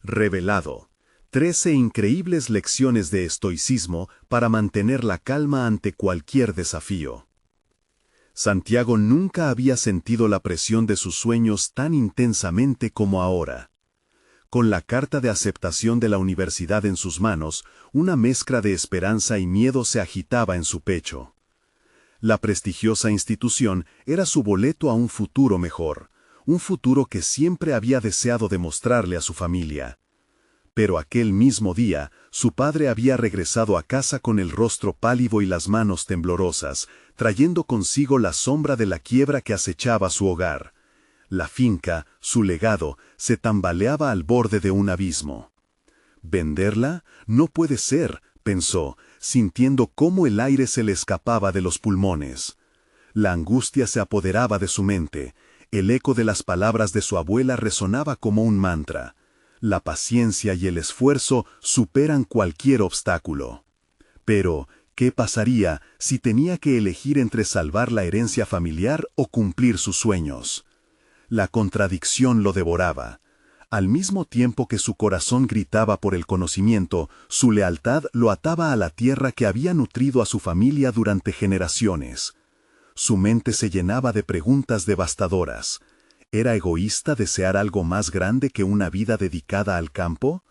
Revelado. 13 increíbles lecciones de estoicismo para mantener la calma ante cualquier desafío. Santiago nunca había sentido la presión de sus sueños tan intensamente como ahora. Con la carta de aceptación de la universidad en sus manos, una mezcla de esperanza y miedo se agitaba en su pecho. La prestigiosa institución era su boleto a un futuro mejor, un futuro que siempre había deseado demostrarle a su familia. Pero aquel mismo día, su padre había regresado a casa con el rostro pálido y las manos temblorosas, trayendo consigo la sombra de la quiebra que acechaba su hogar. La finca, su legado, se tambaleaba al borde de un abismo. ¿Venderla? No puede ser, pensó, sintiendo cómo el aire se le escapaba de los pulmones. La angustia se apoderaba de su mente. El eco de las palabras de su abuela resonaba como un mantra. La paciencia y el esfuerzo superan cualquier obstáculo. Pero, ¿qué pasaría si tenía que elegir entre salvar la herencia familiar o cumplir sus sueños? La contradicción lo devoraba. Al mismo tiempo que su corazón gritaba por el conocimiento, su lealtad lo ataba a la tierra que había nutrido a su familia durante generaciones. Su mente se llenaba de preguntas devastadoras. ¿Era egoísta desear algo más grande que una vida dedicada al campo?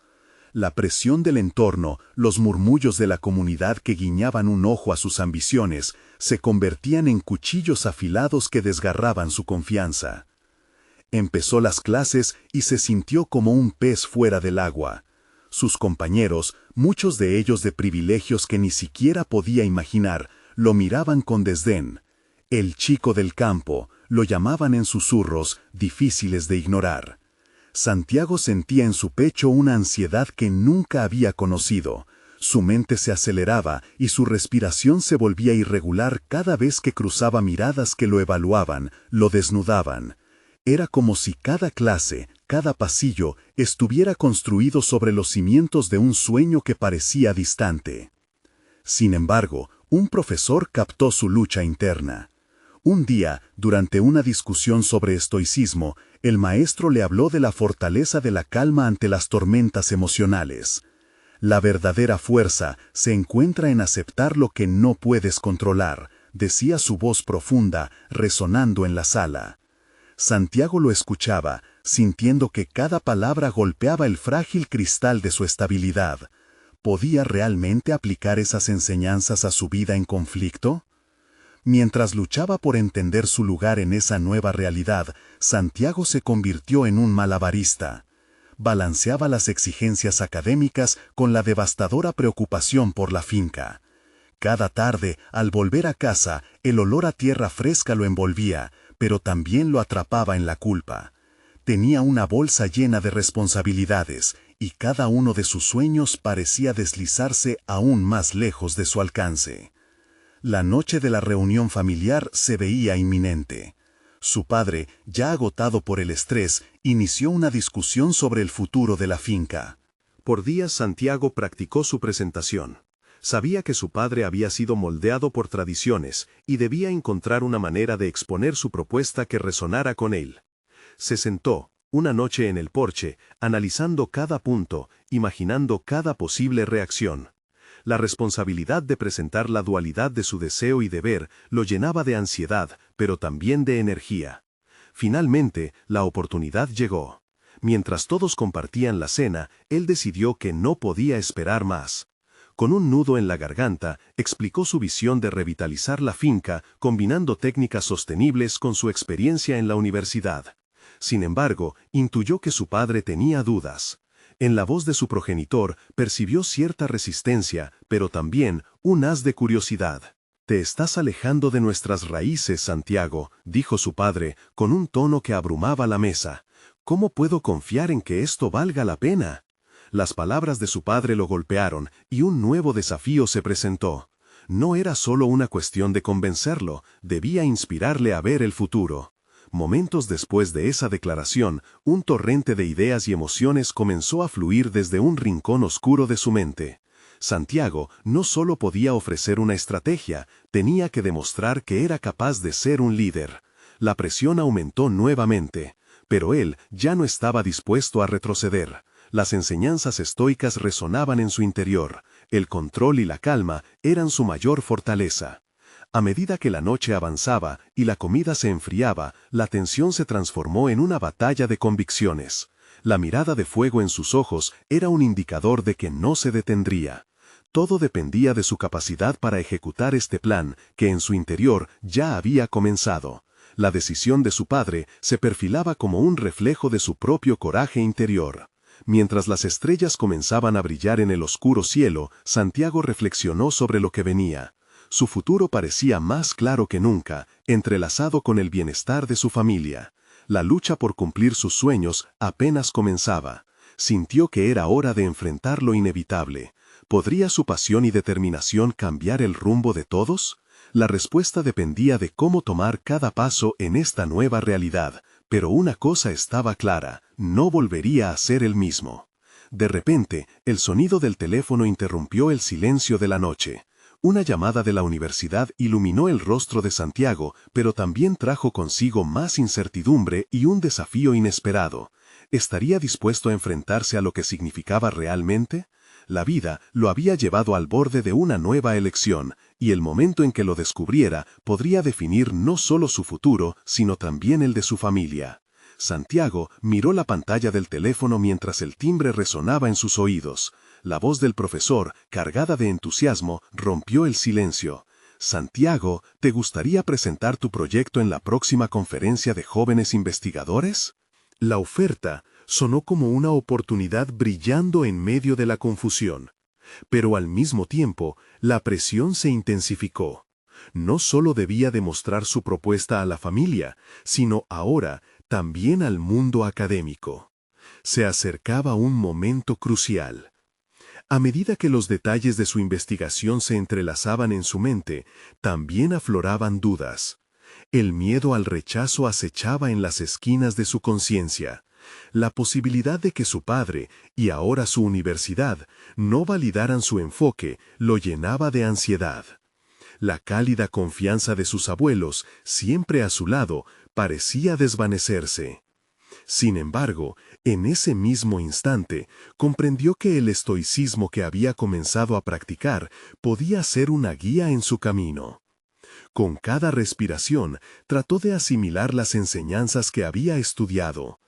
La presión del entorno, los murmullos de la comunidad que guiñaban un ojo a sus ambiciones, se convertían en cuchillos afilados que desgarraban su confianza. Empezó las clases y se sintió como un pez fuera del agua. Sus compañeros, muchos de ellos de privilegios que ni siquiera podía imaginar, lo miraban con desdén. El chico del campo, lo llamaban en susurros, difíciles de ignorar. Santiago sentía en su pecho una ansiedad que nunca había conocido. Su mente se aceleraba y su respiración se volvía irregular cada vez que cruzaba miradas que lo evaluaban, lo desnudaban. Era como si cada clase, cada pasillo, estuviera construido sobre los cimientos de un sueño que parecía distante. Sin embargo, un profesor captó su lucha interna. Un día, durante una discusión sobre estoicismo, el maestro le habló de la fortaleza de la calma ante las tormentas emocionales. La verdadera fuerza se encuentra en aceptar lo que no puedes controlar, decía su voz profunda, resonando en la sala. Santiago lo escuchaba, sintiendo que cada palabra golpeaba el frágil cristal de su estabilidad. ¿Podía realmente aplicar esas enseñanzas a su vida en conflicto? Mientras luchaba por entender su lugar en esa nueva realidad, Santiago se convirtió en un malabarista. Balanceaba las exigencias académicas con la devastadora preocupación por la finca. Cada tarde, al volver a casa, el olor a tierra fresca lo envolvía, pero también lo atrapaba en la culpa. Tenía una bolsa llena de responsabilidades, y cada uno de sus sueños parecía deslizarse aún más lejos de su alcance. La noche de la reunión familiar se veía inminente. Su padre, ya agotado por el estrés, inició una discusión sobre el futuro de la finca. Por días Santiago practicó su presentación. Sabía que su padre había sido moldeado por tradiciones y debía encontrar una manera de exponer su propuesta que resonara con él. Se sentó, una noche en el porche, analizando cada punto, imaginando cada posible reacción. La responsabilidad de presentar la dualidad de su deseo y deber lo llenaba de ansiedad, pero también de energía. Finalmente, la oportunidad llegó. Mientras todos compartían la cena, él decidió que no podía esperar más. Con un nudo en la garganta, explicó su visión de revitalizar la finca, combinando técnicas sostenibles con su experiencia en la universidad. Sin embargo, intuyó que su padre tenía dudas. En la voz de su progenitor percibió cierta resistencia, pero también un haz de curiosidad. «Te estás alejando de nuestras raíces, Santiago», dijo su padre, con un tono que abrumaba la mesa. «¿Cómo puedo confiar en que esto valga la pena?» Las palabras de su padre lo golpearon, y un nuevo desafío se presentó. No era solo una cuestión de convencerlo, debía inspirarle a ver el futuro. Momentos después de esa declaración, un torrente de ideas y emociones comenzó a fluir desde un rincón oscuro de su mente. Santiago no solo podía ofrecer una estrategia, tenía que demostrar que era capaz de ser un líder. La presión aumentó nuevamente, pero él ya no estaba dispuesto a retroceder. Las enseñanzas estoicas resonaban en su interior, el control y la calma eran su mayor fortaleza. A medida que la noche avanzaba y la comida se enfriaba, la tensión se transformó en una batalla de convicciones. La mirada de fuego en sus ojos era un indicador de que no se detendría. Todo dependía de su capacidad para ejecutar este plan, que en su interior ya había comenzado. La decisión de su padre se perfilaba como un reflejo de su propio coraje interior. Mientras las estrellas comenzaban a brillar en el oscuro cielo, Santiago reflexionó sobre lo que venía. Su futuro parecía más claro que nunca, entrelazado con el bienestar de su familia. La lucha por cumplir sus sueños apenas comenzaba. Sintió que era hora de enfrentar lo inevitable. ¿Podría su pasión y determinación cambiar el rumbo de todos? La respuesta dependía de cómo tomar cada paso en esta nueva realidad, pero una cosa estaba clara, no volvería a ser el mismo. De repente, el sonido del teléfono interrumpió el silencio de la noche. Una llamada de la universidad iluminó el rostro de Santiago, pero también trajo consigo más incertidumbre y un desafío inesperado. ¿Estaría dispuesto a enfrentarse a lo que significaba realmente? La vida lo había llevado al borde de una nueva elección, y el momento en que lo descubriera podría definir no solo su futuro, sino también el de su familia. Santiago miró la pantalla del teléfono mientras el timbre resonaba en sus oídos. La voz del profesor, cargada de entusiasmo, rompió el silencio. «Santiago, ¿te gustaría presentar tu proyecto en la próxima conferencia de jóvenes investigadores?» La oferta sonó como una oportunidad brillando en medio de la confusión. Pero al mismo tiempo, la presión se intensificó. No solo debía demostrar su propuesta a la familia, sino ahora también al mundo académico. Se acercaba un momento crucial. A medida que los detalles de su investigación se entrelazaban en su mente, también afloraban dudas. El miedo al rechazo acechaba en las esquinas de su conciencia. La posibilidad de que su padre, y ahora su universidad, no validaran su enfoque, lo llenaba de ansiedad. La cálida confianza de sus abuelos, siempre a su lado, parecía desvanecerse. Sin embargo, en ese mismo instante, comprendió que el estoicismo que había comenzado a practicar podía ser una guía en su camino. Con cada respiración, trató de asimilar las enseñanzas que había estudiado.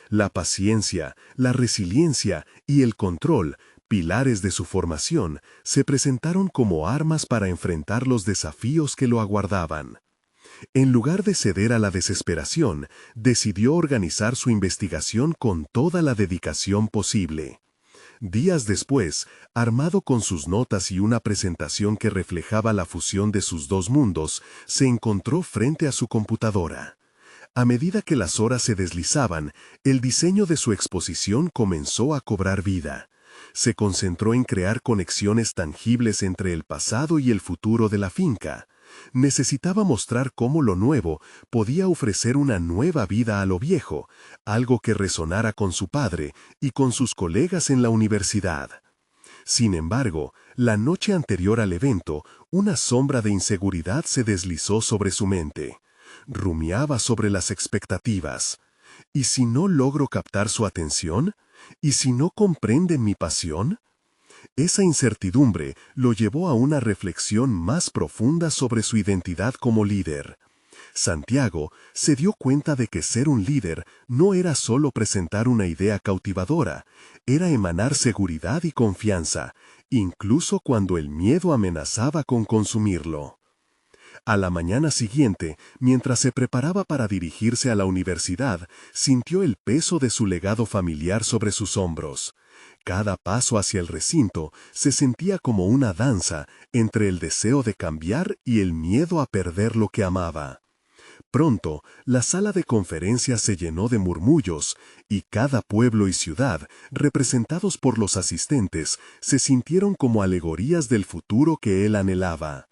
La paciencia, la resiliencia y el control, pilares de su formación, se presentaron como armas para enfrentar los desafíos que lo aguardaban. En lugar de ceder a la desesperación, decidió organizar su investigación con toda la dedicación posible. Días después, armado con sus notas y una presentación que reflejaba la fusión de sus dos mundos, se encontró frente a su computadora. A medida que las horas se deslizaban, el diseño de su exposición comenzó a cobrar vida. Se concentró en crear conexiones tangibles entre el pasado y el futuro de la finca. Necesitaba mostrar cómo lo nuevo podía ofrecer una nueva vida a lo viejo, algo que resonara con su padre y con sus colegas en la universidad. Sin embargo, la noche anterior al evento, una sombra de inseguridad se deslizó sobre su mente. Rumiaba sobre las expectativas. ¿Y si no logro captar su atención? ¿Y si no comprenden mi pasión? Esa incertidumbre lo llevó a una reflexión más profunda sobre su identidad como líder. Santiago se dio cuenta de que ser un líder no era solo presentar una idea cautivadora, era emanar seguridad y confianza, incluso cuando el miedo amenazaba con consumirlo. A la mañana siguiente, mientras se preparaba para dirigirse a la universidad, sintió el peso de su legado familiar sobre sus hombros. Cada paso hacia el recinto se sentía como una danza entre el deseo de cambiar y el miedo a perder lo que amaba. Pronto, la sala de conferencias se llenó de murmullos, y cada pueblo y ciudad, representados por los asistentes, se sintieron como alegorías del futuro que él anhelaba.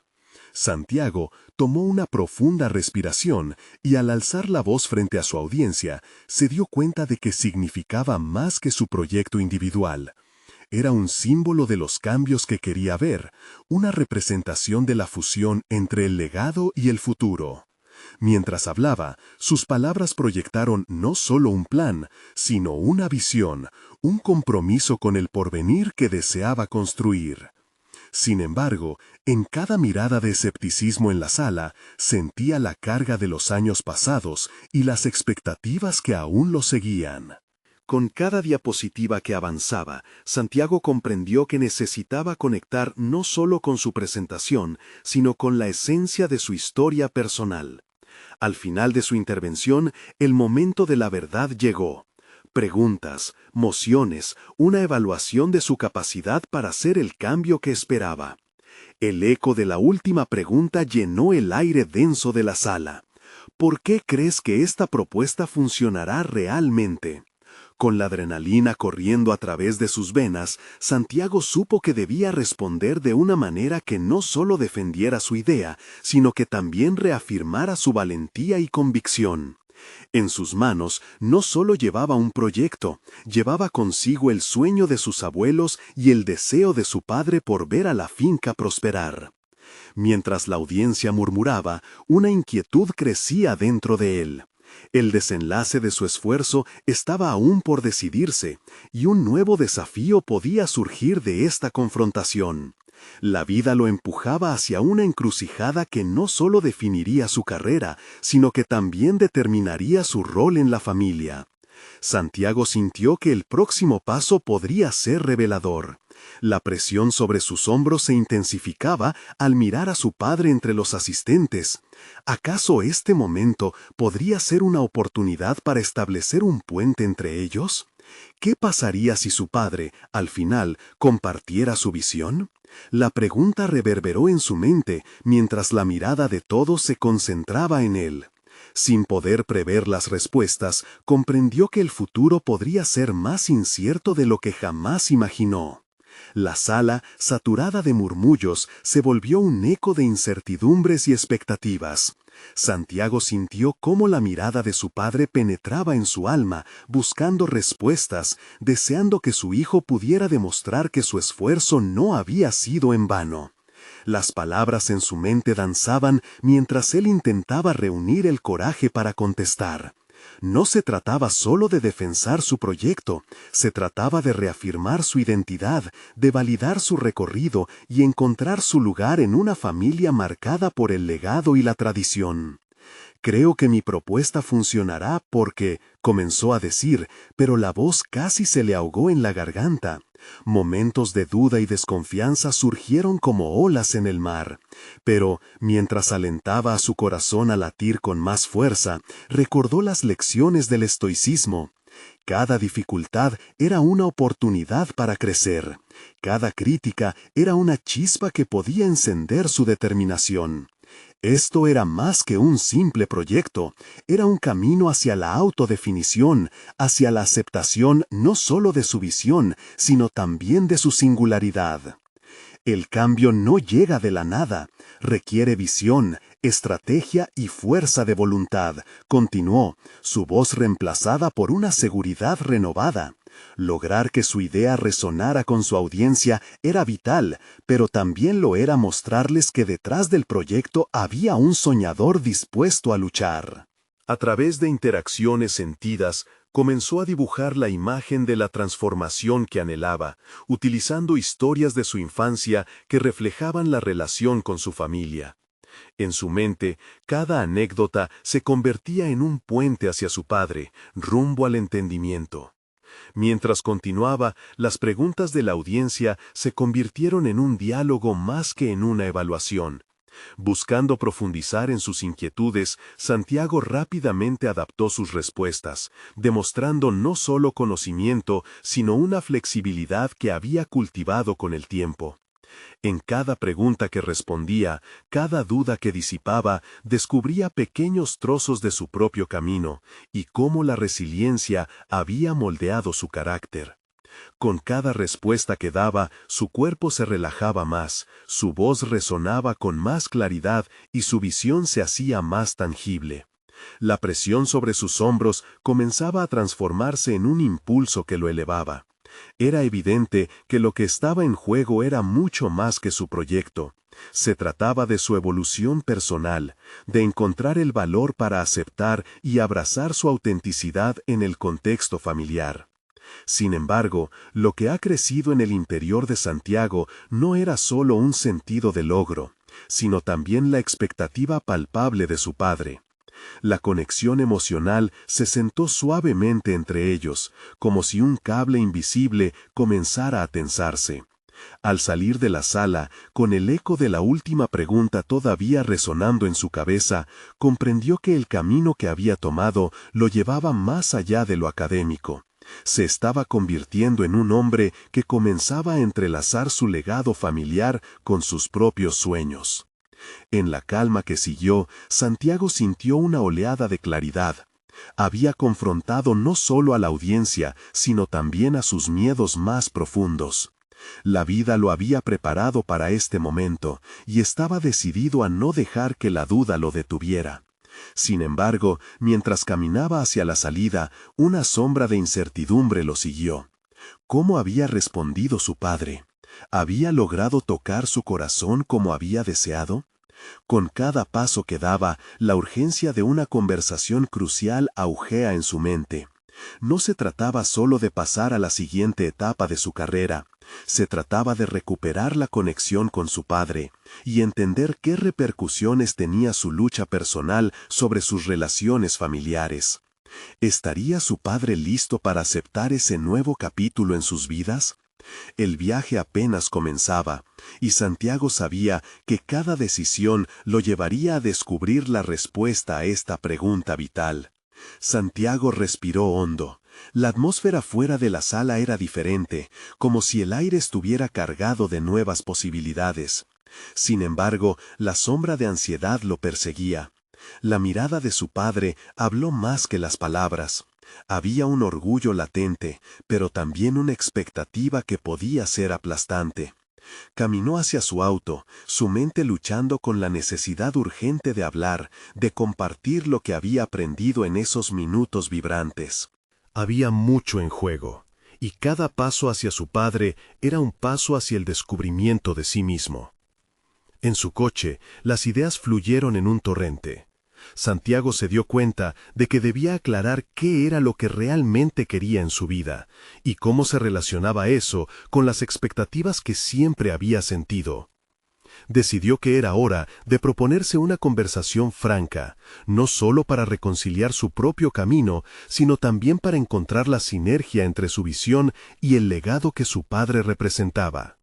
Santiago tomó una profunda respiración y al alzar la voz frente a su audiencia, se dio cuenta de que significaba más que su proyecto individual. Era un símbolo de los cambios que quería ver, una representación de la fusión entre el legado y el futuro. Mientras hablaba, sus palabras proyectaron no solo un plan, sino una visión, un compromiso con el porvenir que deseaba construir. Sin embargo, en cada mirada de escepticismo en la sala, sentía la carga de los años pasados y las expectativas que aún lo seguían. Con cada diapositiva que avanzaba, Santiago comprendió que necesitaba conectar no solo con su presentación, sino con la esencia de su historia personal. Al final de su intervención, el momento de la verdad llegó. Preguntas, mociones, una evaluación de su capacidad para hacer el cambio que esperaba. El eco de la última pregunta llenó el aire denso de la sala. ¿Por qué crees que esta propuesta funcionará realmente? Con la adrenalina corriendo a través de sus venas, Santiago supo que debía responder de una manera que no solo defendiera su idea, sino que también reafirmara su valentía y convicción. En sus manos no solo llevaba un proyecto, llevaba consigo el sueño de sus abuelos y el deseo de su padre por ver a la finca prosperar. Mientras la audiencia murmuraba, una inquietud crecía dentro de él. El desenlace de su esfuerzo estaba aún por decidirse, y un nuevo desafío podía surgir de esta confrontación. La vida lo empujaba hacia una encrucijada que no solo definiría su carrera, sino que también determinaría su rol en la familia. Santiago sintió que el próximo paso podría ser revelador. La presión sobre sus hombros se intensificaba al mirar a su padre entre los asistentes. ¿Acaso este momento podría ser una oportunidad para establecer un puente entre ellos? ¿Qué pasaría si su padre, al final, compartiera su visión? La pregunta reverberó en su mente mientras la mirada de todos se concentraba en él. Sin poder prever las respuestas, comprendió que el futuro podría ser más incierto de lo que jamás imaginó. La sala, saturada de murmullos, se volvió un eco de incertidumbres y expectativas. Santiago sintió cómo la mirada de su padre penetraba en su alma, buscando respuestas, deseando que su hijo pudiera demostrar que su esfuerzo no había sido en vano. Las palabras en su mente danzaban mientras él intentaba reunir el coraje para contestar. No se trataba solo de defensar su proyecto, se trataba de reafirmar su identidad, de validar su recorrido y encontrar su lugar en una familia marcada por el legado y la tradición. Creo que mi propuesta funcionará porque, comenzó a decir, pero la voz casi se le ahogó en la garganta. Momentos de duda y desconfianza surgieron como olas en el mar. Pero, mientras alentaba a su corazón a latir con más fuerza, recordó las lecciones del estoicismo. Cada dificultad era una oportunidad para crecer. Cada crítica era una chispa que podía encender su determinación. Esto era más que un simple proyecto, era un camino hacia la autodefinición, hacia la aceptación no solo de su visión, sino también de su singularidad. El cambio no llega de la nada, requiere visión, estrategia y fuerza de voluntad, continuó, su voz reemplazada por una seguridad renovada. Lograr que su idea resonara con su audiencia era vital, pero también lo era mostrarles que detrás del proyecto había un soñador dispuesto a luchar. A través de interacciones sentidas, comenzó a dibujar la imagen de la transformación que anhelaba, utilizando historias de su infancia que reflejaban la relación con su familia. En su mente, cada anécdota se convertía en un puente hacia su padre, rumbo al entendimiento. Mientras continuaba, las preguntas de la audiencia se convirtieron en un diálogo más que en una evaluación. Buscando profundizar en sus inquietudes, Santiago rápidamente adaptó sus respuestas, demostrando no solo conocimiento, sino una flexibilidad que había cultivado con el tiempo. En cada pregunta que respondía, cada duda que disipaba, descubría pequeños trozos de su propio camino, y cómo la resiliencia había moldeado su carácter. Con cada respuesta que daba, su cuerpo se relajaba más, su voz resonaba con más claridad y su visión se hacía más tangible. La presión sobre sus hombros comenzaba a transformarse en un impulso que lo elevaba. Era evidente que lo que estaba en juego era mucho más que su proyecto. Se trataba de su evolución personal, de encontrar el valor para aceptar y abrazar su autenticidad en el contexto familiar. Sin embargo, lo que ha crecido en el interior de Santiago no era solo un sentido de logro, sino también la expectativa palpable de su padre. La conexión emocional se sentó suavemente entre ellos, como si un cable invisible comenzara a tensarse. Al salir de la sala, con el eco de la última pregunta todavía resonando en su cabeza, comprendió que el camino que había tomado lo llevaba más allá de lo académico. Se estaba convirtiendo en un hombre que comenzaba a entrelazar su legado familiar con sus propios sueños. En la calma que siguió, Santiago sintió una oleada de claridad. Había confrontado no solo a la audiencia, sino también a sus miedos más profundos. La vida lo había preparado para este momento, y estaba decidido a no dejar que la duda lo detuviera. Sin embargo, mientras caminaba hacia la salida, una sombra de incertidumbre lo siguió. ¿Cómo había respondido su padre? ¿Había logrado tocar su corazón como había deseado? Con cada paso que daba, la urgencia de una conversación crucial augea en su mente. No se trataba solo de pasar a la siguiente etapa de su carrera, se trataba de recuperar la conexión con su padre y entender qué repercusiones tenía su lucha personal sobre sus relaciones familiares. ¿Estaría su padre listo para aceptar ese nuevo capítulo en sus vidas? El viaje apenas comenzaba, y Santiago sabía que cada decisión lo llevaría a descubrir la respuesta a esta pregunta vital. Santiago respiró hondo. La atmósfera fuera de la sala era diferente, como si el aire estuviera cargado de nuevas posibilidades. Sin embargo, la sombra de ansiedad lo perseguía. La mirada de su padre habló más que las palabras. Había un orgullo latente, pero también una expectativa que podía ser aplastante. Caminó hacia su auto, su mente luchando con la necesidad urgente de hablar, de compartir lo que había aprendido en esos minutos vibrantes. Había mucho en juego, y cada paso hacia su padre era un paso hacia el descubrimiento de sí mismo. En su coche, las ideas fluyeron en un torrente. Santiago se dio cuenta de que debía aclarar qué era lo que realmente quería en su vida, y cómo se relacionaba eso con las expectativas que siempre había sentido. Decidió que era hora de proponerse una conversación franca, no solo para reconciliar su propio camino, sino también para encontrar la sinergia entre su visión y el legado que su padre representaba.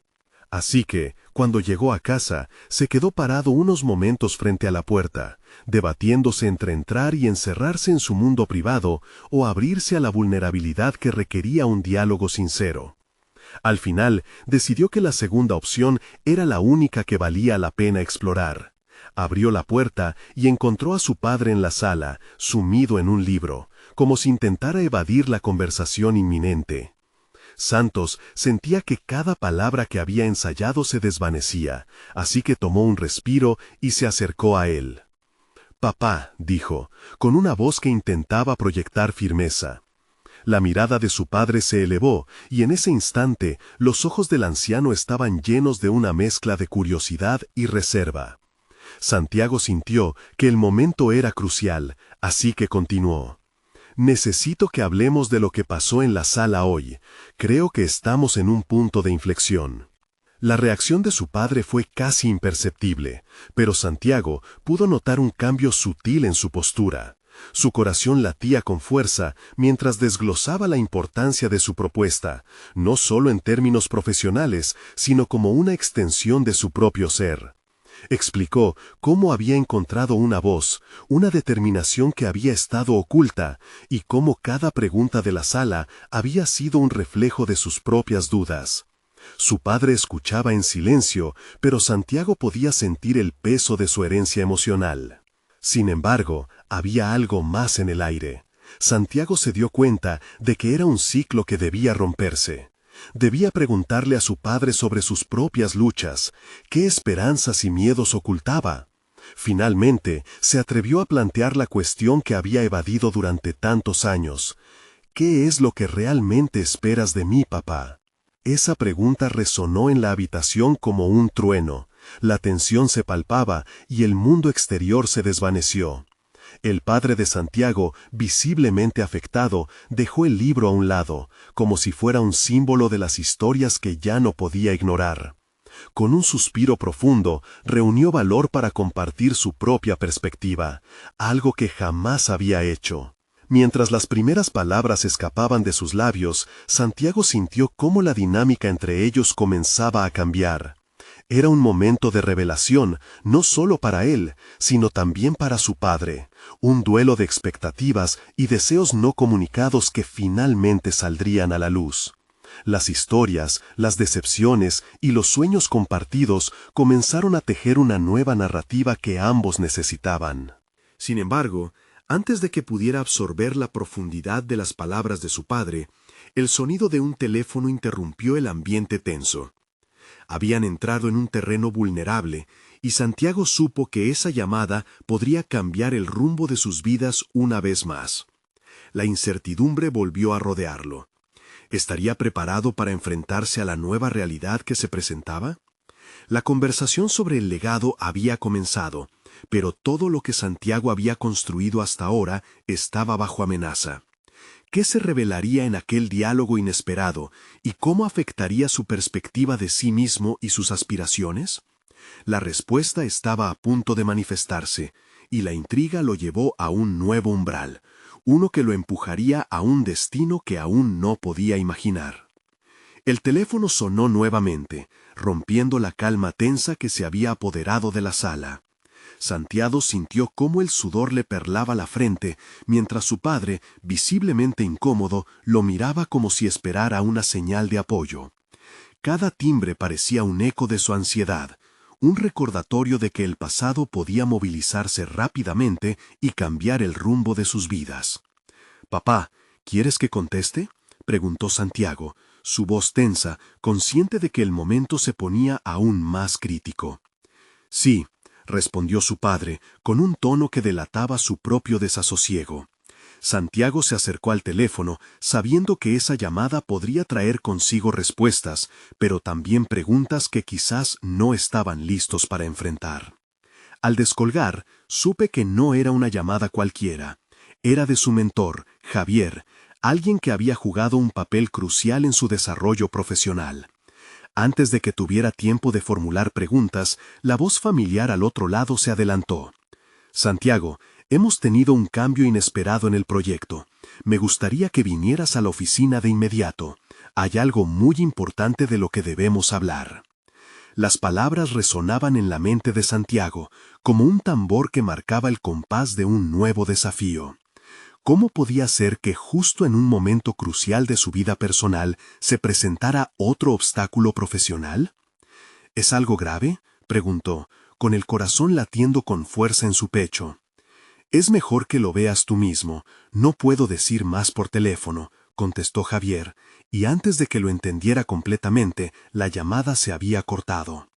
Así que, cuando llegó a casa, se quedó parado unos momentos frente a la puerta, debatiéndose entre entrar y encerrarse en su mundo privado o abrirse a la vulnerabilidad que requería un diálogo sincero. Al final, decidió que la segunda opción era la única que valía la pena explorar. Abrió la puerta y encontró a su padre en la sala, sumido en un libro, como si intentara evadir la conversación inminente. Santos sentía que cada palabra que había ensayado se desvanecía, así que tomó un respiro y se acercó a él. «Papá», dijo, con una voz que intentaba proyectar firmeza. La mirada de su padre se elevó, y en ese instante los ojos del anciano estaban llenos de una mezcla de curiosidad y reserva. Santiago sintió que el momento era crucial, así que continuó. «Necesito que hablemos de lo que pasó en la sala hoy. Creo que estamos en un punto de inflexión». La reacción de su padre fue casi imperceptible, pero Santiago pudo notar un cambio sutil en su postura. Su corazón latía con fuerza mientras desglosaba la importancia de su propuesta, no solo en términos profesionales, sino como una extensión de su propio ser. Explicó cómo había encontrado una voz, una determinación que había estado oculta, y cómo cada pregunta de la sala había sido un reflejo de sus propias dudas. Su padre escuchaba en silencio, pero Santiago podía sentir el peso de su herencia emocional. Sin embargo, había algo más en el aire. Santiago se dio cuenta de que era un ciclo que debía romperse. Debía preguntarle a su padre sobre sus propias luchas, qué esperanzas y miedos ocultaba. Finalmente, se atrevió a plantear la cuestión que había evadido durante tantos años. ¿Qué es lo que realmente esperas de mí, papá? Esa pregunta resonó en la habitación como un trueno. La tensión se palpaba y el mundo exterior se desvaneció. El padre de Santiago, visiblemente afectado, dejó el libro a un lado, como si fuera un símbolo de las historias que ya no podía ignorar. Con un suspiro profundo, reunió valor para compartir su propia perspectiva, algo que jamás había hecho. Mientras las primeras palabras escapaban de sus labios, Santiago sintió cómo la dinámica entre ellos comenzaba a cambiar. Era un momento de revelación, no solo para él, sino también para su padre, un duelo de expectativas y deseos no comunicados que finalmente saldrían a la luz. Las historias, las decepciones y los sueños compartidos comenzaron a tejer una nueva narrativa que ambos necesitaban. Sin embargo, antes de que pudiera absorber la profundidad de las palabras de su padre, el sonido de un teléfono interrumpió el ambiente tenso. Habían entrado en un terreno vulnerable, y Santiago supo que esa llamada podría cambiar el rumbo de sus vidas una vez más. La incertidumbre volvió a rodearlo. ¿Estaría preparado para enfrentarse a la nueva realidad que se presentaba? La conversación sobre el legado había comenzado, pero todo lo que Santiago había construido hasta ahora estaba bajo amenaza. ¿Qué se revelaría en aquel diálogo inesperado y cómo afectaría su perspectiva de sí mismo y sus aspiraciones? La respuesta estaba a punto de manifestarse, y la intriga lo llevó a un nuevo umbral, uno que lo empujaría a un destino que aún no podía imaginar. El teléfono sonó nuevamente, rompiendo la calma tensa que se había apoderado de la sala. Santiago sintió cómo el sudor le perlaba la frente, mientras su padre, visiblemente incómodo, lo miraba como si esperara una señal de apoyo. Cada timbre parecía un eco de su ansiedad, un recordatorio de que el pasado podía movilizarse rápidamente y cambiar el rumbo de sus vidas. «Papá, ¿quieres que conteste?», preguntó Santiago, su voz tensa, consciente de que el momento se ponía aún más crítico. «Sí», respondió su padre, con un tono que delataba su propio desasosiego. Santiago se acercó al teléfono, sabiendo que esa llamada podría traer consigo respuestas, pero también preguntas que quizás no estaban listos para enfrentar. Al descolgar, supe que no era una llamada cualquiera. Era de su mentor, Javier, alguien que había jugado un papel crucial en su desarrollo profesional. Antes de que tuviera tiempo de formular preguntas, la voz familiar al otro lado se adelantó. «Santiago, hemos tenido un cambio inesperado en el proyecto. Me gustaría que vinieras a la oficina de inmediato. Hay algo muy importante de lo que debemos hablar». Las palabras resonaban en la mente de Santiago, como un tambor que marcaba el compás de un nuevo desafío. ¿Cómo podía ser que justo en un momento crucial de su vida personal se presentara otro obstáculo profesional? ¿Es algo grave?, preguntó, con el corazón latiendo con fuerza en su pecho. «Es mejor que lo veas tú mismo. No puedo decir más por teléfono», contestó Javier, y antes de que lo entendiera completamente, la llamada se había cortado.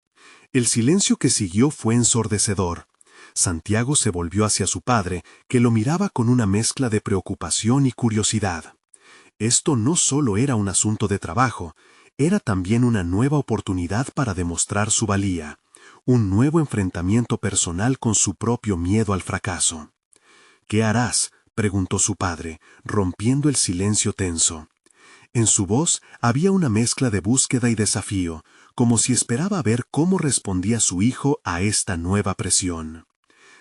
El silencio que siguió fue ensordecedor. Santiago se volvió hacia su padre, que lo miraba con una mezcla de preocupación y curiosidad. Esto no solo era un asunto de trabajo, era también una nueva oportunidad para demostrar su valía, un nuevo enfrentamiento personal con su propio miedo al fracaso. «¿Qué harás?», preguntó su padre, rompiendo el silencio tenso. En su voz había una mezcla de búsqueda y desafío, como si esperaba ver cómo respondía su hijo a esta nueva presión.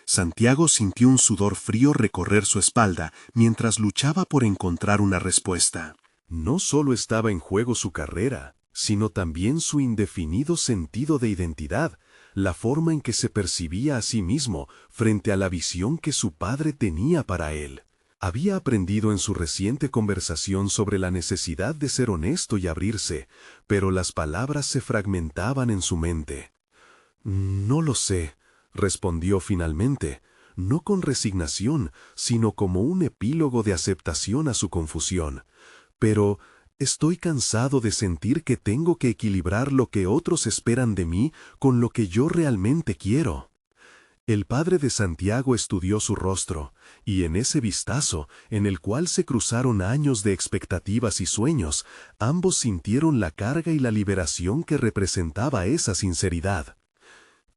Santiago sintió un sudor frío recorrer su espalda mientras luchaba por encontrar una respuesta. No solo estaba en juego su carrera, sino también su indefinido sentido de identidad, la forma en que se percibía a sí mismo frente a la visión que su padre tenía para él. Había aprendido en su reciente conversación sobre la necesidad de ser honesto y abrirse, pero las palabras se fragmentaban en su mente. «No lo sé», respondió finalmente, no con resignación, sino como un epílogo de aceptación a su confusión. «Pero estoy cansado de sentir que tengo que equilibrar lo que otros esperan de mí con lo que yo realmente quiero». El padre de Santiago estudió su rostro, y en ese vistazo, en el cual se cruzaron años de expectativas y sueños, ambos sintieron la carga y la liberación que representaba esa sinceridad.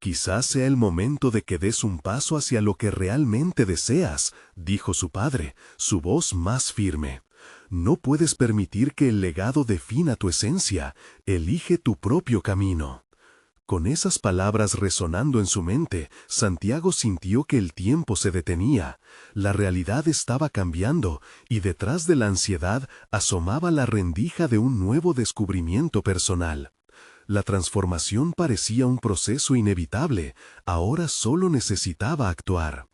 Quizás sea el momento de que des un paso hacia lo que realmente deseas, dijo su padre, su voz más firme. No puedes permitir que el legado defina tu esencia. Elige tu propio camino. Con esas palabras resonando en su mente, Santiago sintió que el tiempo se detenía. La realidad estaba cambiando, y detrás de la ansiedad asomaba la rendija de un nuevo descubrimiento personal. La transformación parecía un proceso inevitable, ahora solo necesitaba actuar.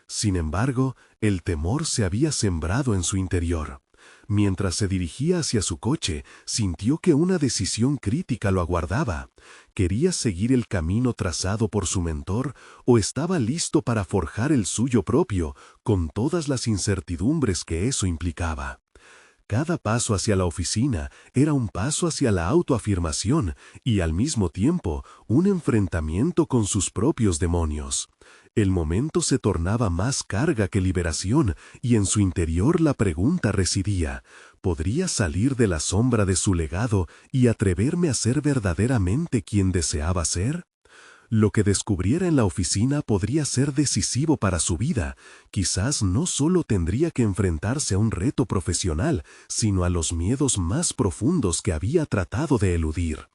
Sin embargo, el temor se había sembrado en su interior. Mientras se dirigía hacia su coche, sintió que una decisión crítica lo aguardaba. ¿Quería seguir el camino trazado por su mentor o estaba listo para forjar el suyo propio, con todas las incertidumbres que eso implicaba? Cada paso hacia la oficina era un paso hacia la autoafirmación y al mismo tiempo un enfrentamiento con sus propios demonios. El momento se tornaba más carga que liberación y en su interior la pregunta residía: ¿podría salir de la sombra de su legado y atreverme a ser verdaderamente quien deseaba ser? Lo que descubriera en la oficina podría ser decisivo para su vida. Quizás no solo tendría que enfrentarse a un reto profesional, sino a los miedos más profundos que había tratado de eludir.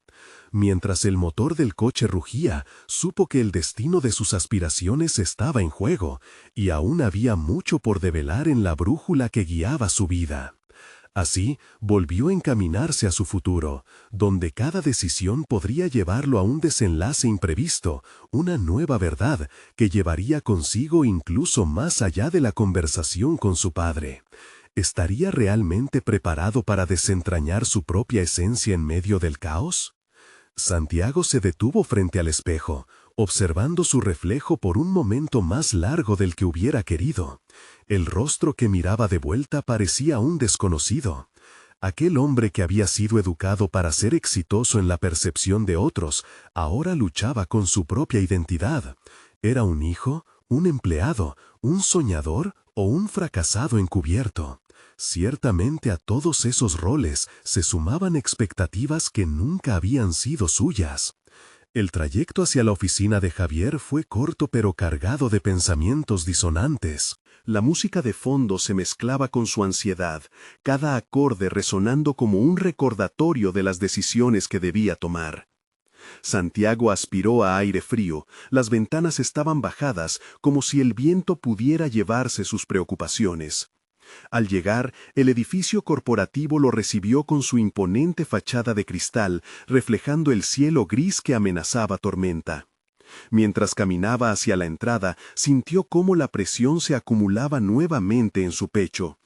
Mientras el motor del coche rugía, supo que el destino de sus aspiraciones estaba en juego, y aún había mucho por develar en la brújula que guiaba su vida. Así, volvió a encaminarse a su futuro, donde cada decisión podría llevarlo a un desenlace imprevisto, una nueva verdad que llevaría consigo incluso más allá de la conversación con su padre. ¿Estaría realmente preparado para desentrañar su propia esencia en medio del caos? Santiago se detuvo frente al espejo, observando su reflejo por un momento más largo del que hubiera querido. El rostro que miraba de vuelta parecía un desconocido. Aquel hombre que había sido educado para ser exitoso en la percepción de otros, ahora luchaba con su propia identidad. ¿Era un hijo, un empleado, un soñador o un fracasado encubierto? Ciertamente a todos esos roles se sumaban expectativas que nunca habían sido suyas. El trayecto hacia la oficina de Javier fue corto pero cargado de pensamientos disonantes. La música de fondo se mezclaba con su ansiedad, cada acorde resonando como un recordatorio de las decisiones que debía tomar. Santiago aspiró a aire frío, las ventanas estaban bajadas como si el viento pudiera llevarse sus preocupaciones. Al llegar, el edificio corporativo lo recibió con su imponente fachada de cristal, reflejando el cielo gris que amenazaba tormenta. Mientras caminaba hacia la entrada, sintió cómo la presión se acumulaba nuevamente en su pecho.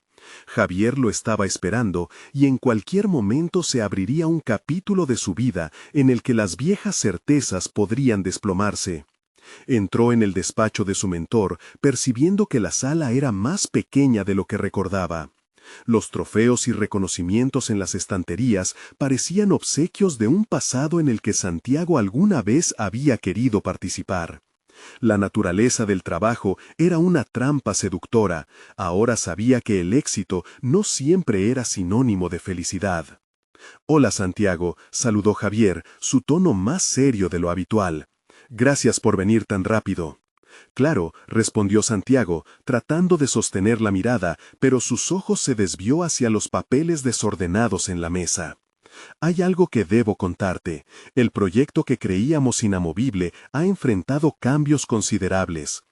Javier lo estaba esperando, y en cualquier momento se abriría un capítulo de su vida en el que las viejas certezas podrían desplomarse. Entró en el despacho de su mentor, percibiendo que la sala era más pequeña de lo que recordaba. Los trofeos y reconocimientos en las estanterías parecían obsequios de un pasado en el que Santiago alguna vez había querido participar. La naturaleza del trabajo era una trampa seductora. Ahora sabía que el éxito no siempre era sinónimo de felicidad. «Hola, Santiago», saludó Javier, su tono más serio de lo habitual. «Gracias por venir tan rápido». «Claro», respondió Santiago, tratando de sostener la mirada, pero sus ojos se desvió hacia los papeles desordenados en la mesa. «Hay algo que debo contarte. El proyecto que creíamos inamovible ha enfrentado cambios considerables.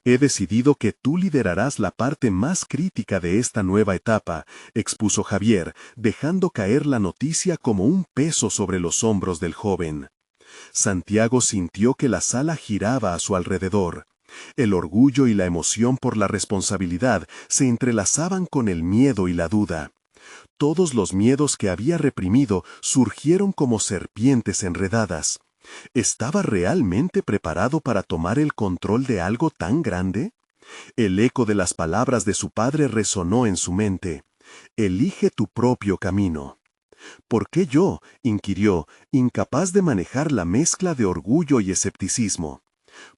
He decidido que tú liderarás la parte más crítica de esta nueva etapa», expuso Javier, dejando caer la noticia como un peso sobre los hombros del joven. Santiago sintió que la sala giraba a su alrededor. El orgullo y la emoción por la responsabilidad se entrelazaban con el miedo y la duda. Todos los miedos que había reprimido surgieron como serpientes enredadas. ¿Estaba realmente preparado para tomar el control de algo tan grande? El eco de las palabras de su padre resonó en su mente. «Elige tu propio camino». «¿Por qué yo?», inquirió, incapaz de manejar la mezcla de orgullo y escepticismo.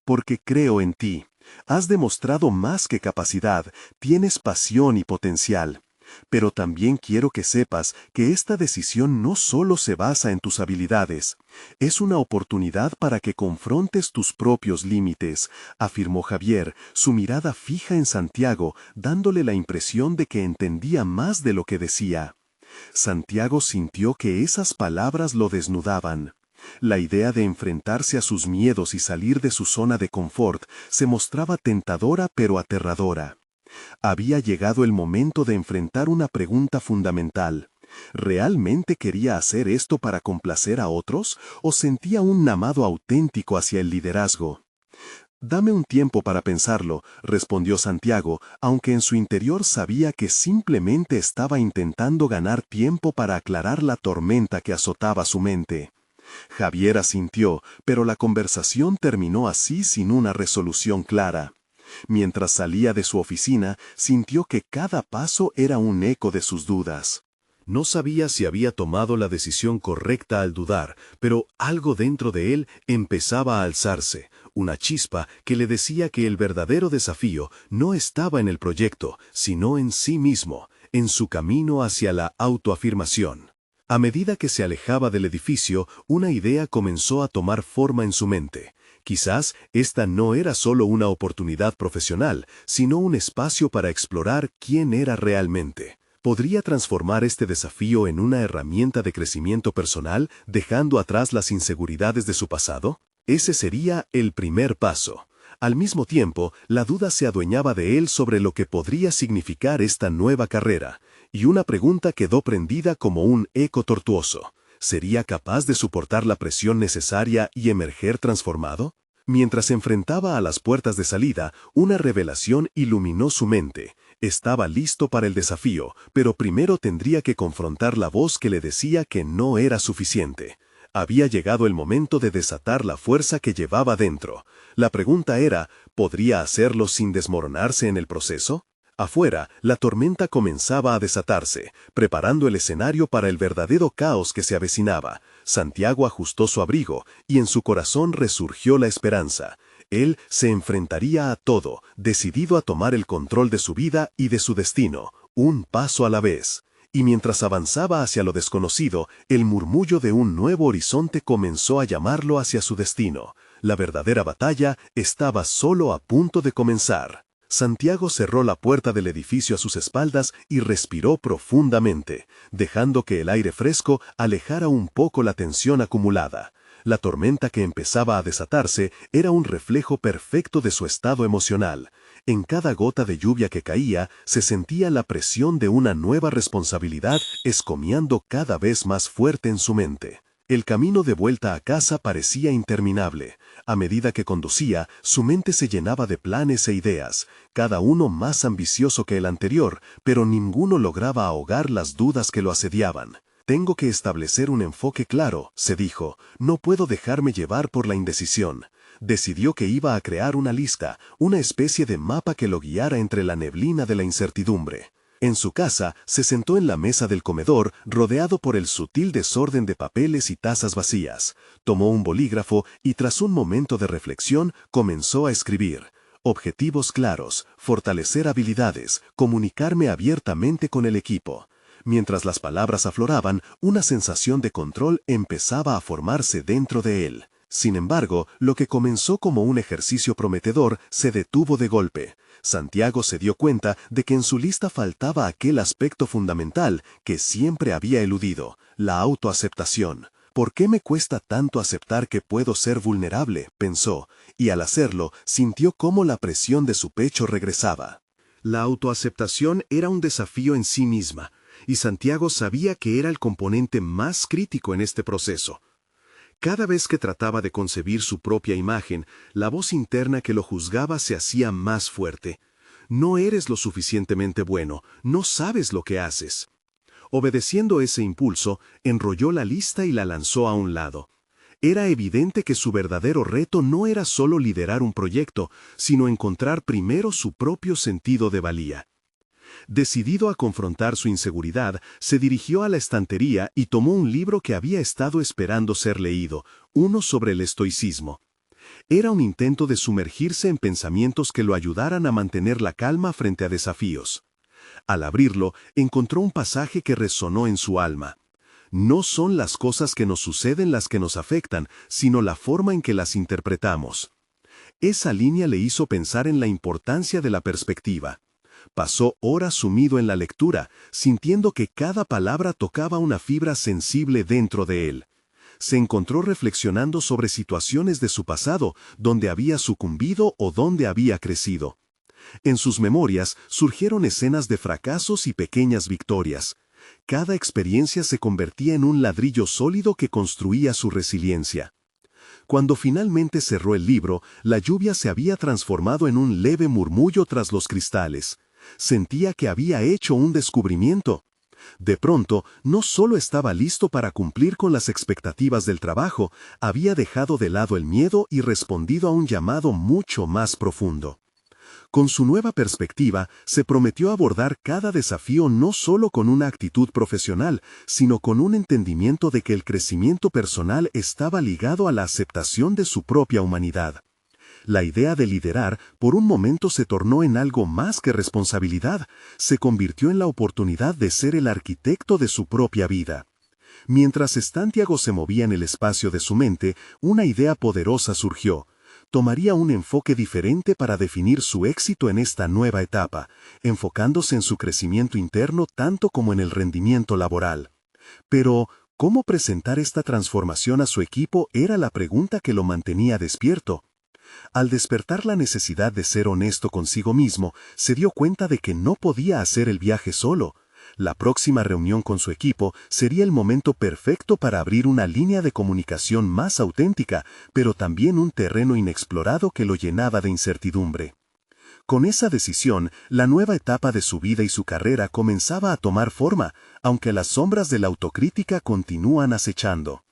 «Porque creo en ti. Has demostrado más que capacidad, tienes pasión y potencial. Pero también quiero que sepas que esta decisión no solo se basa en tus habilidades. Es una oportunidad para que confrontes tus propios límites, afirmó Javier, su mirada fija en Santiago, dándole la impresión de que entendía más de lo que decía. Santiago sintió que esas palabras lo desnudaban. La idea de enfrentarse a sus miedos y salir de su zona de confort se mostraba tentadora pero aterradora. Había llegado el momento de enfrentar una pregunta fundamental. ¿Realmente quería hacer esto para complacer a otros o sentía un llamado auténtico hacia el liderazgo? Dame un tiempo para pensarlo, respondió Santiago, aunque en su interior sabía que simplemente estaba intentando ganar tiempo para aclarar la tormenta que azotaba su mente. Javier asintió, pero la conversación terminó así sin una resolución clara. Mientras salía de su oficina, sintió que cada paso era un eco de sus dudas. No sabía si había tomado la decisión correcta al dudar, pero algo dentro de él empezaba a alzarse, una chispa que le decía que el verdadero desafío no estaba en el proyecto, sino en sí mismo, en su camino hacia la autoafirmación. A medida que se alejaba del edificio, una idea comenzó a tomar forma en su mente. Quizás esta no era solo una oportunidad profesional, sino un espacio para explorar quién era realmente. ¿Podría transformar este desafío en una herramienta de crecimiento personal, dejando atrás las inseguridades de su pasado? Ese sería el primer paso. Al mismo tiempo, la duda se adueñaba de él sobre lo que podría significar esta nueva carrera, y una pregunta quedó prendida como un eco tortuoso. ¿Sería capaz de soportar la presión necesaria y emerger transformado? Mientras se enfrentaba a las puertas de salida, una revelación iluminó su mente. Estaba listo para el desafío, pero primero tendría que confrontar la voz que le decía que no era suficiente. Había llegado el momento de desatar la fuerza que llevaba dentro. La pregunta era, ¿podría hacerlo sin desmoronarse en el proceso? Afuera, la tormenta comenzaba a desatarse, preparando el escenario para el verdadero caos que se avecinaba. Santiago ajustó su abrigo, y en su corazón resurgió la esperanza. Él se enfrentaría a todo, decidido a tomar el control de su vida y de su destino, un paso a la vez. Y mientras avanzaba hacia lo desconocido, el murmullo de un nuevo horizonte comenzó a llamarlo hacia su destino. La verdadera batalla estaba solo a punto de comenzar. Santiago cerró la puerta del edificio a sus espaldas y respiró profundamente, dejando que el aire fresco alejara un poco la tensión acumulada. La tormenta que empezaba a desatarse era un reflejo perfecto de su estado emocional. En cada gota de lluvia que caía, se sentía la presión de una nueva responsabilidad escomiando cada vez más fuerte en su mente. El camino de vuelta a casa parecía interminable. A medida que conducía, su mente se llenaba de planes e ideas, cada uno más ambicioso que el anterior, pero ninguno lograba ahogar las dudas que lo asediaban. Tengo que establecer un enfoque claro, se dijo, no puedo dejarme llevar por la indecisión. Decidió que iba a crear una lista, una especie de mapa que lo guiara entre la neblina de la incertidumbre. En su casa, se sentó en la mesa del comedor, rodeado por el sutil desorden de papeles y tazas vacías. Tomó un bolígrafo y tras un momento de reflexión, comenzó a escribir. Objetivos claros, fortalecer habilidades, comunicarme abiertamente con el equipo. Mientras las palabras afloraban, una sensación de control empezaba a formarse dentro de él. Sin embargo, lo que comenzó como un ejercicio prometedor se detuvo de golpe. Santiago se dio cuenta de que en su lista faltaba aquel aspecto fundamental que siempre había eludido, la autoaceptación. ¿Por qué me cuesta tanto aceptar que puedo ser vulnerable?, pensó, y al hacerlo, sintió cómo la presión de su pecho regresaba. La autoaceptación era un desafío en sí misma, y Santiago sabía que era el componente más crítico en este proceso. Cada vez que trataba de concebir su propia imagen, la voz interna que lo juzgaba se hacía más fuerte. No eres lo suficientemente bueno, no sabes lo que haces. Obedeciendo ese impulso, enrolló la lista y la lanzó a un lado. Era evidente que su verdadero reto no era solo liderar un proyecto, sino encontrar primero su propio sentido de valía. Decidido a confrontar su inseguridad, se dirigió a la estantería y tomó un libro que había estado esperando ser leído, uno sobre el estoicismo. Era un intento de sumergirse en pensamientos que lo ayudaran a mantener la calma frente a desafíos. Al abrirlo, encontró un pasaje que resonó en su alma. No son las cosas que nos suceden las que nos afectan, sino la forma en que las interpretamos. Esa línea le hizo pensar en la importancia de la perspectiva. Pasó horas sumido en la lectura, sintiendo que cada palabra tocaba una fibra sensible dentro de él. Se encontró reflexionando sobre situaciones de su pasado, donde había sucumbido o donde había crecido. En sus memorias surgieron escenas de fracasos y pequeñas victorias. Cada experiencia se convertía en un ladrillo sólido que construía su resiliencia. Cuando finalmente cerró el libro, la lluvia se había transformado en un leve murmullo tras los cristales. Sentía que había hecho un descubrimiento. De pronto, no solo estaba listo para cumplir con las expectativas del trabajo, había dejado de lado el miedo y respondido a un llamado mucho más profundo. Con su nueva perspectiva, se prometió abordar cada desafío no solo con una actitud profesional, sino con un entendimiento de que el crecimiento personal estaba ligado a la aceptación de su propia humanidad. La idea de liderar por un momento se tornó en algo más que responsabilidad, se convirtió en la oportunidad de ser el arquitecto de su propia vida. Mientras Santiago se movía en el espacio de su mente, una idea poderosa surgió. Tomaría un enfoque diferente para definir su éxito en esta nueva etapa, enfocándose en su crecimiento interno tanto como en el rendimiento laboral. Pero, ¿cómo presentar esta transformación a su equipo era la pregunta que lo mantenía despierto? Al despertar la necesidad de ser honesto consigo mismo, se dio cuenta de que no podía hacer el viaje solo. La próxima reunión con su equipo sería el momento perfecto para abrir una línea de comunicación más auténtica, pero también un terreno inexplorado que lo llenaba de incertidumbre. Con esa decisión, la nueva etapa de su vida y su carrera comenzaba a tomar forma, aunque las sombras de la autocrítica continúan acechando.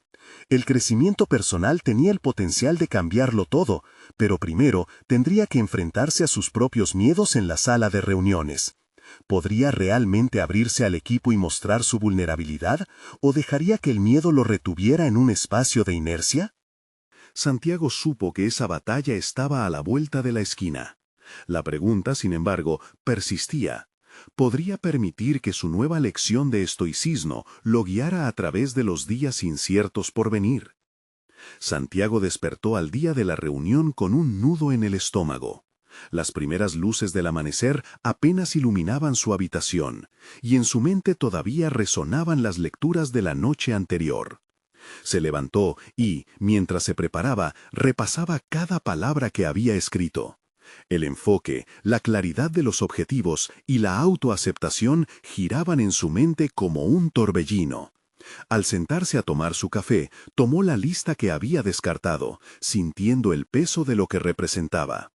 El crecimiento personal tenía el potencial de cambiarlo todo, pero primero tendría que enfrentarse a sus propios miedos en la sala de reuniones. ¿Podría realmente abrirse al equipo y mostrar su vulnerabilidad, o dejaría que el miedo lo retuviera en un espacio de inercia? Santiago supo que esa batalla estaba a la vuelta de la esquina. La pregunta, sin embargo, persistía. ¿Podría permitir que su nueva lección de estoicismo lo guiara a través de los días inciertos por venir? Santiago despertó al día de la reunión con un nudo en el estómago. Las primeras luces del amanecer apenas iluminaban su habitación, y en su mente todavía resonaban las lecturas de la noche anterior. Se levantó y, mientras se preparaba, repasaba cada palabra que había escrito. El enfoque, la claridad de los objetivos y la autoaceptación giraban en su mente como un torbellino. Al sentarse a tomar su café, tomó la lista que había descartado, sintiendo el peso de lo que representaba.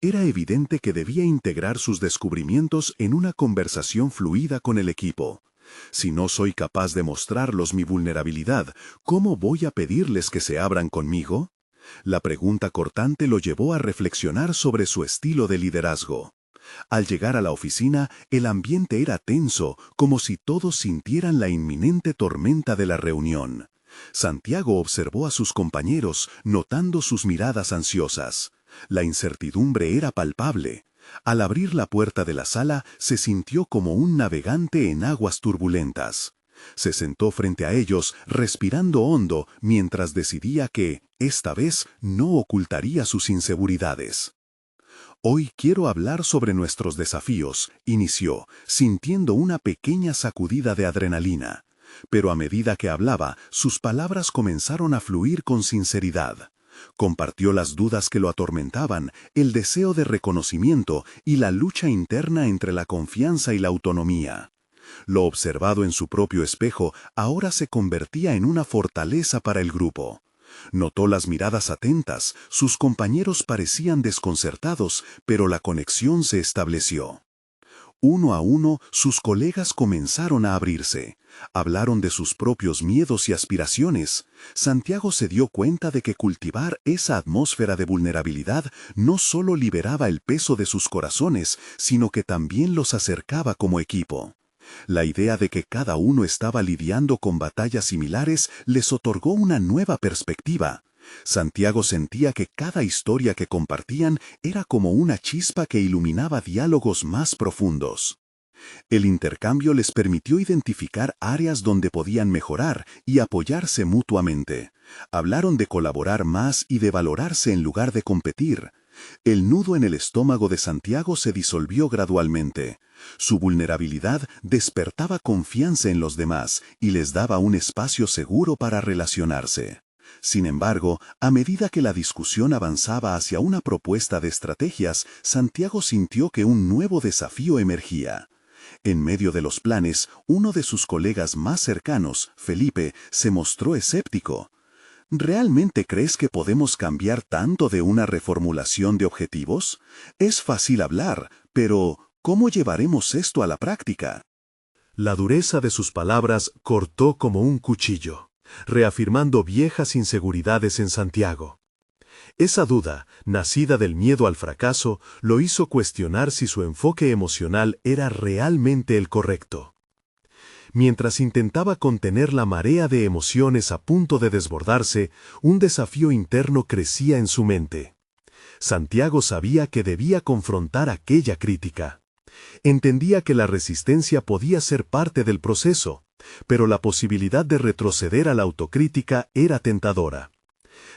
Era evidente que debía integrar sus descubrimientos en una conversación fluida con el equipo. Si no soy capaz de mostrarlos mi vulnerabilidad, ¿cómo voy a pedirles que se abran conmigo? La pregunta cortante lo llevó a reflexionar sobre su estilo de liderazgo. Al llegar a la oficina, el ambiente era tenso, como si todos sintieran la inminente tormenta de la reunión. Santiago observó a sus compañeros, notando sus miradas ansiosas. La incertidumbre era palpable. Al abrir la puerta de la sala, se sintió como un navegante en aguas turbulentas. Se sentó frente a ellos, respirando hondo, mientras decidía que, esta vez, no ocultaría sus inseguridades. Hoy quiero hablar sobre nuestros desafíos, inició, sintiendo una pequeña sacudida de adrenalina. Pero a medida que hablaba, sus palabras comenzaron a fluir con sinceridad. Compartió las dudas que lo atormentaban, el deseo de reconocimiento y la lucha interna entre la confianza y la autonomía. Lo observado en su propio espejo ahora se convertía en una fortaleza para el grupo. Notó las miradas atentas, sus compañeros parecían desconcertados, pero la conexión se estableció. Uno a uno, sus colegas comenzaron a abrirse. Hablaron de sus propios miedos y aspiraciones. Santiago se dio cuenta de que cultivar esa atmósfera de vulnerabilidad no solo liberaba el peso de sus corazones, sino que también los acercaba como equipo. La idea de que cada uno estaba lidiando con batallas similares les otorgó una nueva perspectiva. Santiago sentía que cada historia que compartían era como una chispa que iluminaba diálogos más profundos. El intercambio les permitió identificar áreas donde podían mejorar y apoyarse mutuamente. Hablaron de colaborar más y de valorarse en lugar de competir. El nudo en el estómago de Santiago se disolvió gradualmente. Su vulnerabilidad despertaba confianza en los demás y les daba un espacio seguro para relacionarse. Sin embargo, a medida que la discusión avanzaba hacia una propuesta de estrategias, Santiago sintió que un nuevo desafío emergía. En medio de los planes, uno de sus colegas más cercanos, Felipe, se mostró escéptico. ¿Realmente crees que podemos cambiar tanto de una reformulación de objetivos? Es fácil hablar, pero ¿cómo llevaremos esto a la práctica? La dureza de sus palabras cortó como un cuchillo, reafirmando viejas inseguridades en Santiago. Esa duda, nacida del miedo al fracaso, lo hizo cuestionar si su enfoque emocional era realmente el correcto. Mientras intentaba contener la marea de emociones a punto de desbordarse, un desafío interno crecía en su mente. Santiago sabía que debía confrontar aquella crítica. Entendía que la resistencia podía ser parte del proceso, pero la posibilidad de retroceder a la autocrítica era tentadora.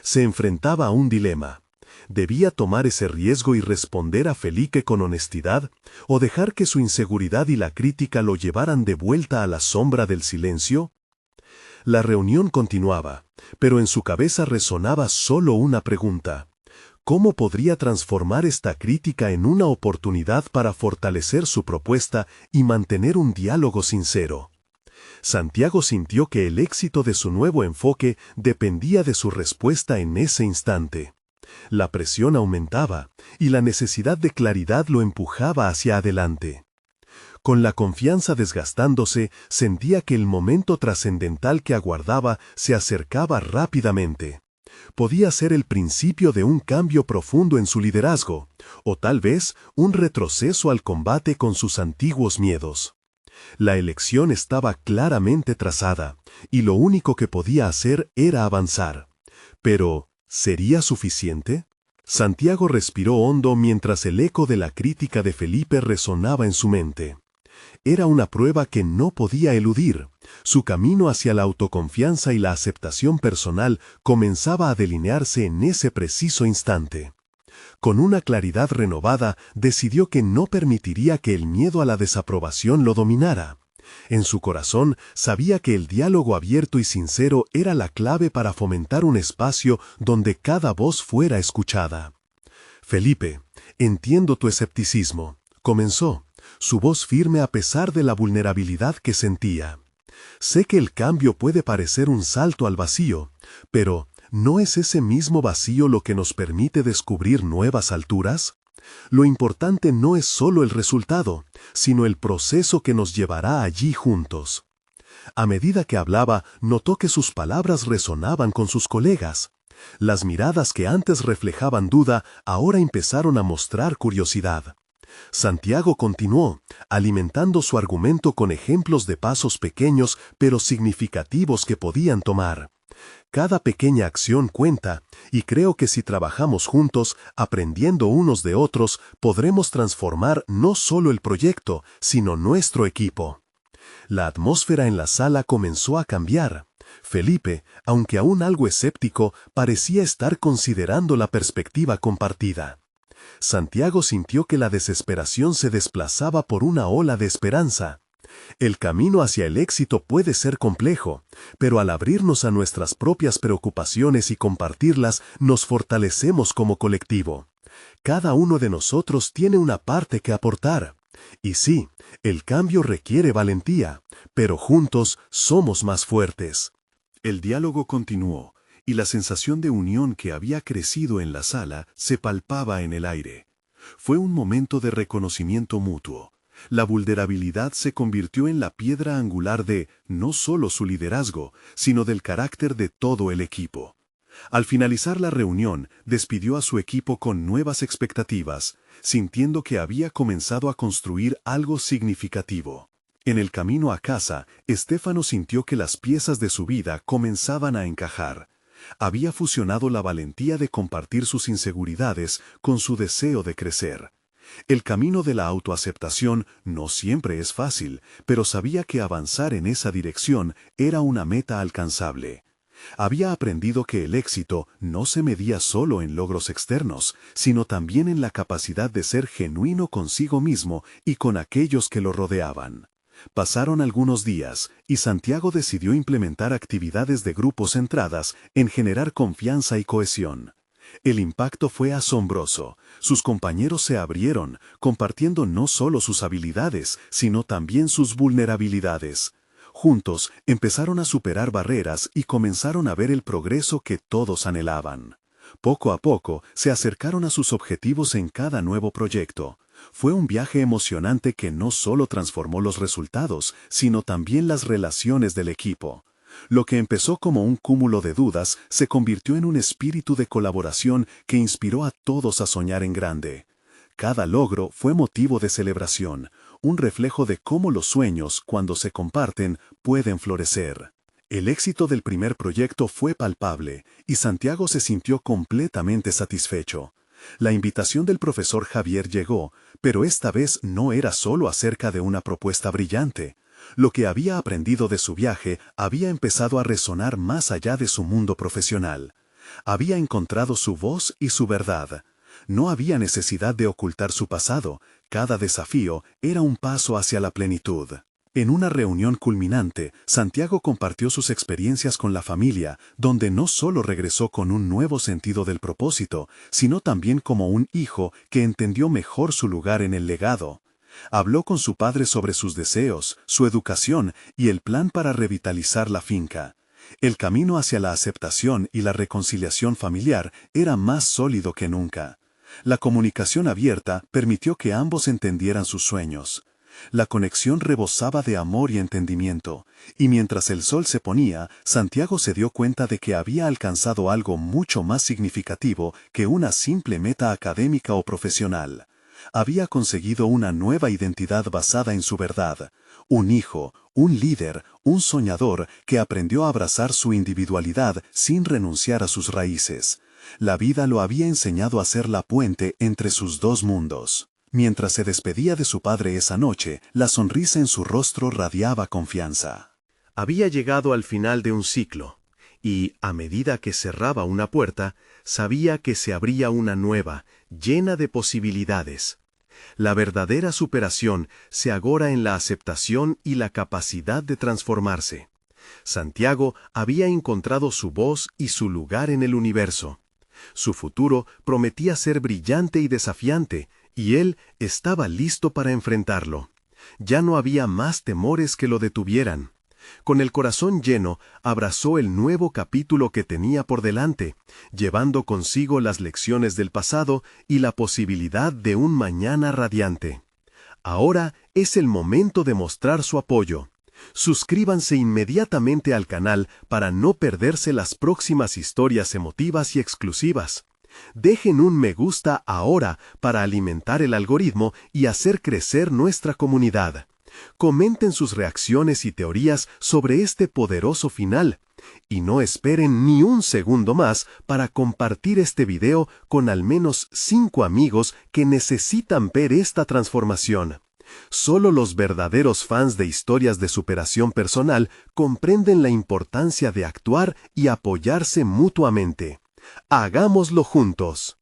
Se enfrentaba a un dilema. ¿Debía tomar ese riesgo y responder a Felipe con honestidad, o dejar que su inseguridad y la crítica lo llevaran de vuelta a la sombra del silencio? La reunión continuaba, pero en su cabeza resonaba solo una pregunta. ¿Cómo podría transformar esta crítica en una oportunidad para fortalecer su propuesta y mantener un diálogo sincero? Santiago sintió que el éxito de su nuevo enfoque dependía de su respuesta en ese instante. La presión aumentaba, y la necesidad de claridad lo empujaba hacia adelante. Con la confianza desgastándose, sentía que el momento trascendental que aguardaba se acercaba rápidamente. Podía ser el principio de un cambio profundo en su liderazgo, o tal vez un retroceso al combate con sus antiguos miedos. La elección estaba claramente trazada, y lo único que podía hacer era avanzar. Pero, ¿sería suficiente? Santiago respiró hondo mientras el eco de la crítica de Felipe resonaba en su mente. Era una prueba que no podía eludir. Su camino hacia la autoconfianza y la aceptación personal comenzaba a delinearse en ese preciso instante. Con una claridad renovada, decidió que no permitiría que el miedo a la desaprobación lo dominara. En su corazón sabía que el diálogo abierto y sincero era la clave para fomentar un espacio donde cada voz fuera escuchada. «Felipe, entiendo tu escepticismo», comenzó, su voz firme a pesar de la vulnerabilidad que sentía. «Sé que el cambio puede parecer un salto al vacío, pero ¿no es ese mismo vacío lo que nos permite descubrir nuevas alturas? Lo importante no es solo el resultado, sino el proceso que nos llevará allí juntos». A medida que hablaba, notó que sus palabras resonaban con sus colegas. Las miradas que antes reflejaban duda, ahora empezaron a mostrar curiosidad. Santiago continuó, alimentando su argumento con ejemplos de pasos pequeños pero significativos que podían tomar. Cada pequeña acción cuenta, y creo que si trabajamos juntos, aprendiendo unos de otros, podremos transformar no solo el proyecto, sino nuestro equipo. La atmósfera en la sala comenzó a cambiar. Felipe, aunque aún algo escéptico, parecía estar considerando la perspectiva compartida. Santiago sintió que la desesperación se desplazaba por una ola de esperanza. El camino hacia el éxito puede ser complejo, pero al abrirnos a nuestras propias preocupaciones y compartirlas, nos fortalecemos como colectivo. Cada uno de nosotros tiene una parte que aportar. Y sí, el cambio requiere valentía, pero juntos somos más fuertes. El diálogo continuó, y la sensación de unión que había crecido en la sala se palpaba en el aire. Fue un momento de reconocimiento mutuo. La vulnerabilidad se convirtió en la piedra angular de no solo su liderazgo, sino del carácter de todo el equipo. Al finalizar la reunión, despidió a su equipo con nuevas expectativas, sintiendo que había comenzado a construir algo significativo. En el camino a casa, Estéfano sintió que las piezas de su vida comenzaban a encajar. Había fusionado la valentía de compartir sus inseguridades con su deseo de crecer. El camino de la autoaceptación no siempre es fácil, pero sabía que avanzar en esa dirección era una meta alcanzable. Había aprendido que el éxito no se medía solo en logros externos, sino también en la capacidad de ser genuino consigo mismo y con aquellos que lo rodeaban. Pasaron algunos días, y Santiago decidió implementar actividades de grupo centradas en generar confianza y cohesión. El impacto fue asombroso. Sus compañeros se abrieron, compartiendo no solo sus habilidades, sino también sus vulnerabilidades. Juntos empezaron a superar barreras y comenzaron a ver el progreso que todos anhelaban. Poco a poco se acercaron a sus objetivos en cada nuevo proyecto. Fue un viaje emocionante que no solo transformó los resultados, sino también las relaciones del equipo. Lo que empezó como un cúmulo de dudas se convirtió en un espíritu de colaboración que inspiró a todos a soñar en grande. Cada logro fue motivo de celebración, un reflejo de cómo los sueños, cuando se comparten, pueden florecer. El éxito del primer proyecto fue palpable, y Santiago se sintió completamente satisfecho. La invitación del profesor Javier llegó, pero esta vez no era solo acerca de una propuesta brillante. Lo que había aprendido de su viaje había empezado a resonar más allá de su mundo profesional. Había encontrado su voz y su verdad. No había necesidad de ocultar su pasado, cada desafío era un paso hacia la plenitud. En una reunión culminante, Santiago compartió sus experiencias con la familia, donde no solo regresó con un nuevo sentido del propósito, sino también como un hijo que entendió mejor su lugar en el legado. Habló con su padre sobre sus deseos, su educación y el plan para revitalizar la finca. El camino hacia la aceptación y la reconciliación familiar era más sólido que nunca. La comunicación abierta permitió que ambos entendieran sus sueños. La conexión rebosaba de amor y entendimiento, y mientras el sol se ponía, Santiago se dio cuenta de que había alcanzado algo mucho más significativo que una simple meta académica o profesional. Había conseguido una nueva identidad basada en su verdad, un hijo, un líder, un soñador que aprendió a abrazar su individualidad sin renunciar a sus raíces. La vida lo había enseñado a ser la puente entre sus dos mundos. Mientras se despedía de su padre esa noche, la sonrisa en su rostro radiaba confianza. Había llegado al final de un ciclo, y, a medida que cerraba una puerta, sabía que se abría una nueva, llena de posibilidades. La verdadera superación se agora en la aceptación y la capacidad de transformarse. Santiago había encontrado su voz y su lugar en el universo. Su futuro prometía ser brillante y desafiante, y él estaba listo para enfrentarlo. Ya no había más temores que lo detuvieran. Con el corazón lleno, abrazó el nuevo capítulo que tenía por delante, llevando consigo las lecciones del pasado y la posibilidad de un mañana radiante. Ahora es el momento de mostrar su apoyo. Suscríbanse inmediatamente al canal para no perderse las próximas historias emotivas y exclusivas. Dejen un me gusta ahora para alimentar el algoritmo y hacer crecer nuestra comunidad. Comenten sus reacciones y teorías sobre este poderoso final. Y no esperen ni un segundo más para compartir este video con al menos 5 amigos que necesitan ver esta transformación. Solo los verdaderos fans de historias de superación personal comprenden la importancia de actuar y apoyarse mutuamente. ¡Hagámoslo juntos!